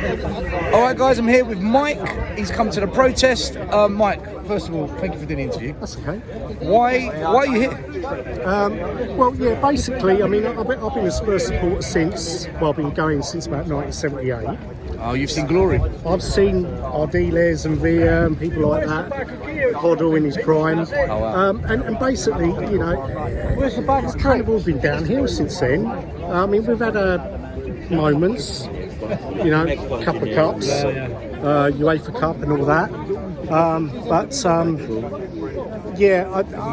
All right, guys, I'm here with Mike. He's come to the protest. Mike, first of all, thank you for doing the interview. That's okay. Why are you here? Well, yeah, basically, I mean, I've been a Spurs supporter I've been going since about 1978. Oh, you've seen glory. I've seen Ardiles and Villa and people like that, Hoddle in his prime. Oh, wow. And basically, you know, it's kind of all been downhill since then. I mean, we've had moments, you know, couple of cups, UEFA Cup and all that.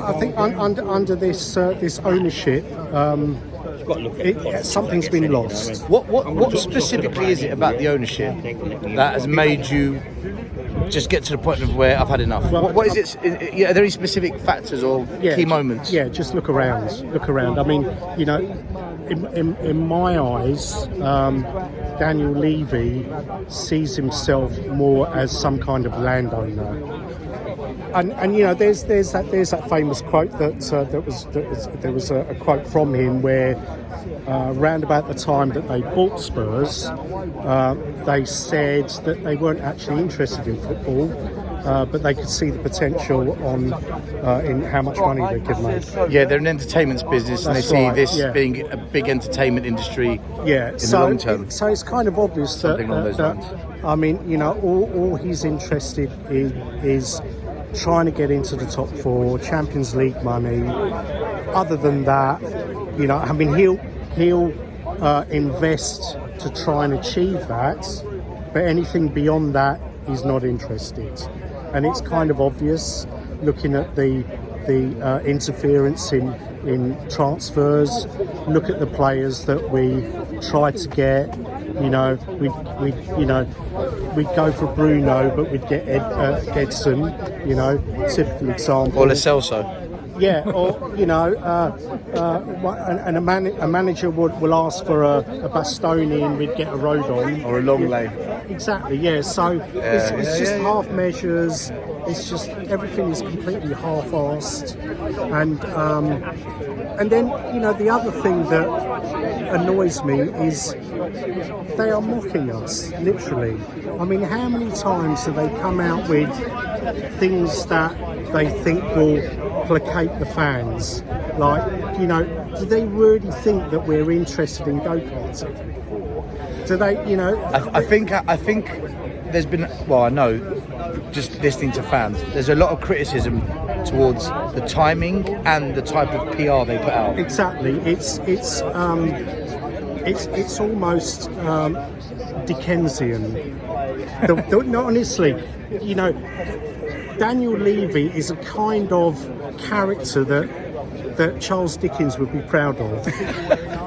I think under this ownership, something's been lost. What specifically is it about the ownership that has made you just get to the point of where I've had enough? Well, what is it? Are there any specific factors or key moments? Yeah, just look around. I mean, you know, in my eyes, Daniel Levy sees himself more as some kind of landowner. And you know, there's that famous quote there was a quote from him where round about the time that they bought Spurs, they said that they weren't actually interested in football, but they could see the potential in how much money they could make. Yeah, they're an entertainment business, and they see this being a big entertainment industry in the long term. So it's kind of obvious Something along those lines. I mean, you know, all he's interested in is trying to get into the top four, Champions League money. Other than that, you know, I mean, he'll invest to try and achieve that, but anything beyond that, he's not interested. And it's kind of obvious looking at the interference in transfers. Look at the players that we try to get. You know, we'd go for Bruno, but we'd get Edson. You know, typical example. Or Lo Celso. Yeah, or you know, and a manager will ask for a Bastoni, and we'd get a Rodon Or a Longley. Exactly. Yeah. So it's just half measures. It's just everything is completely half-assed, and then you know the other thing that annoys me is they are mocking us, literally. I mean, how many times do they come out with things that they think will placate the fans? Like, you know, do they really think that we're interested in go-karting? Do they, you know? I think there's been, well, I know, just listening to fans, there's a lot of criticism towards the timing and the type of PR they put out. Exactly. It's almost Dickensian. No, honestly, you know, Daniel Levy is a kind of character that Charles Dickens would be proud of.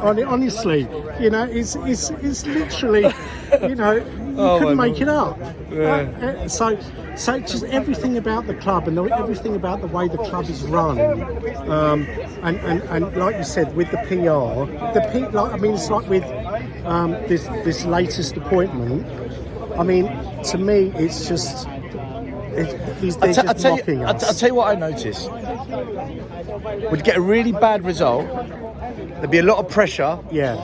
Honestly, you know, it's literally, you know, you couldn't make it up. Yeah. So just everything about the club and everything about the way the club is run, and like you said, with the PR, I mean, it's like with this latest appointment. I mean, to me, it's just they're just mocking us. I'll tell you what I noticed. We'd get a really bad result. There'd be a lot of pressure. Yeah.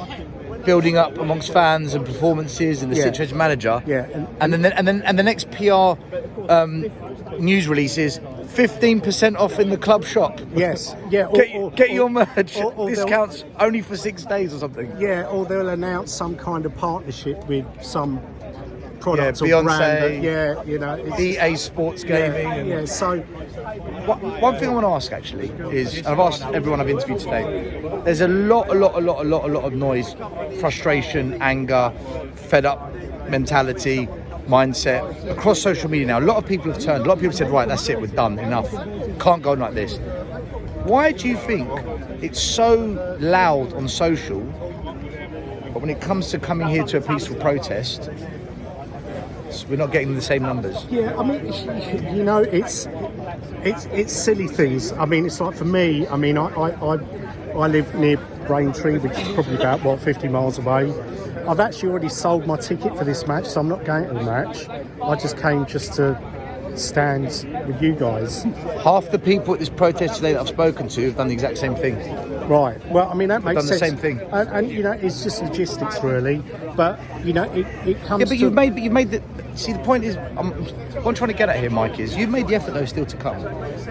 Building up amongst fans and performances and the situation manager. Yeah. And then the next PR news release is 15% off in the club shop. Yes. Yeah. Get your merch. Or discounts only for 6 days or something. Yeah. Or they'll announce some kind of partnership with some product or Beyonce, brand. You know, EA Sports Gaming. Yeah. So one thing I want to ask actually is, and I've asked everyone I've interviewed today, there's a lot of noise, frustration, anger, fed up mentality, mindset across social media now. A lot of people have turned. A lot of people said, right, that's it, we're done, enough, can't go on like this. Why do you think it's so loud on social, but when it comes to coming here to a peaceful protest, we're not getting the same numbers? Yeah, I mean, you know, it's silly things. I mean, it's like for me. I mean, I live near Braintree, which is probably about 50 miles away. I've actually already sold my ticket for this match, so I'm not going to the match. I just came just to stand with you guys. Half the people at this protest today that I've spoken to have done the exact same thing. Right. Well, I mean, that makes done the sense. same thing. And you know, it's just logistics, really. But you know, it comes. Yeah, but to... you've made the. See, the point is, what I'm trying to get at here, Mike, is you've made the effort though still to come.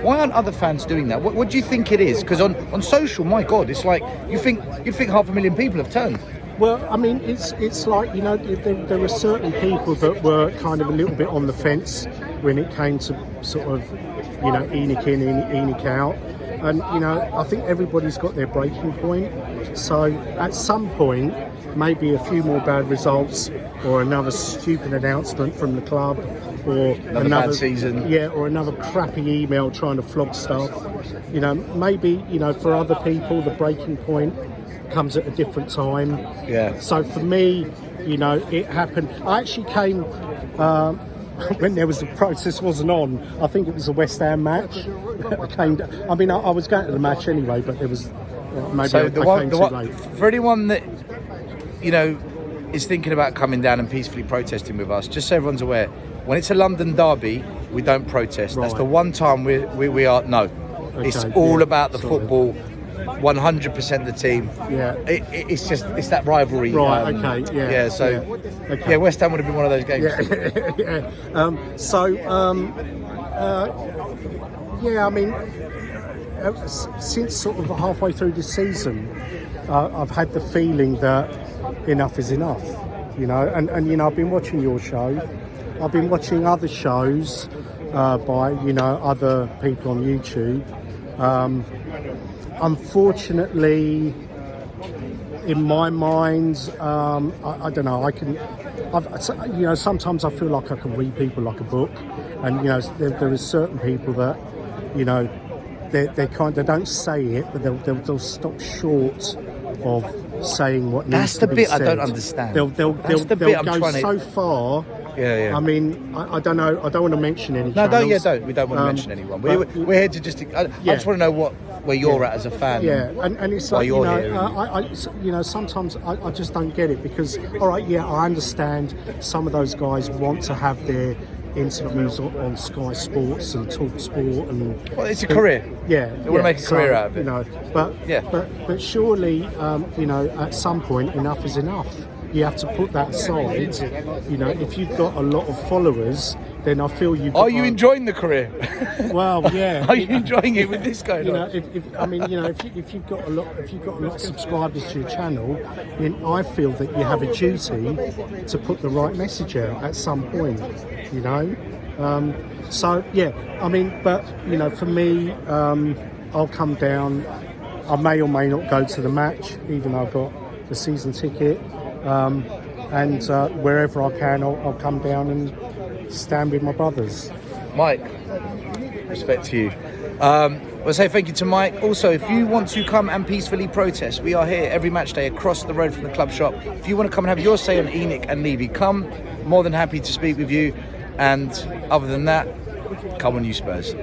Why aren't other fans doing that? What do you think it is? Because on social, my God, it's like you'd think 500,000 people have turned. Well, I mean, it's like, you know, there were certain people that were kind of a little bit on the fence when it came to sort of, you know, ENIC in, ENIC out. And, you know, I think everybody's got their breaking point. So at some point, maybe a few more bad results or another stupid announcement from the club or another bad season. Yeah, or another crappy email trying to flog stuff. You know, maybe, you know, for other people, the breaking point comes at a different time. Yeah. So for me, you know, it happened. I actually came when there was the protest wasn't on. I think it was a West Ham match. I mean, I was going to the match anyway, but there was maybe so I came too late. For anyone that, you know, is thinking about coming down and peacefully protesting with us, just so everyone's aware, when it's a London derby, we don't protest. Right. That's the one time we are no. Okay, it's all about the sorry. football. 100% the team. Yeah. It's that rivalry. Right. Okay. Yeah. Yeah. So. Yeah. Okay. Yeah. West Ham would have been one of those games. Yeah. Yeah. I mean, since sort of halfway through this season, I've had the feeling that enough is enough. You know, and you know, I've been watching your show. I've been watching other shows by, you know, other people on YouTube. Unfortunately, in my mind, I don't know. You know, sometimes I feel like I can read people like a book, and you know, there are certain people that, you know, they don't say it, but they'll stop short of saying what needs to be said. That's the bit I don't understand. They'll I'm go trying so far. Yeah. I mean, I don't know. I don't want to mention any. No, channels. don't. We don't want to mention anyone. We're here to just. I just want to know where you're at as a fan. Yeah, and it's like, you're you here. know, you know, sometimes I just don't get it because, all right, yeah, I understand some of those guys want to have their interviews on Sky Sports and Talk Sport and. Well, it's a career. Yeah, they want to make a career out of it. You know, but surely, you know, at some point, enough is enough. You have to put that aside. You know, if you've got a lot of followers, then I feel you. Are you enjoying the career? Well, yeah. Are you enjoying it with this going on? On? I mean, you know, if you've got a lot of subscribers to your channel, then I feel that you have a duty to put the right message out at some point. You know, so yeah. I mean, but you know, for me, I'll come down. I may or may not go to the match, even though I've got the season ticket. And wherever I can, I'll come down and stand with my brothers. Mike, respect to you. I'll say thank you to Mike. Also, if you want to come and peacefully protest, we are here every match day across the road from the club shop. If you want to come and have your say on ENIC and Levy, come. More than happy to speak with you. And other than that, come on you Spurs.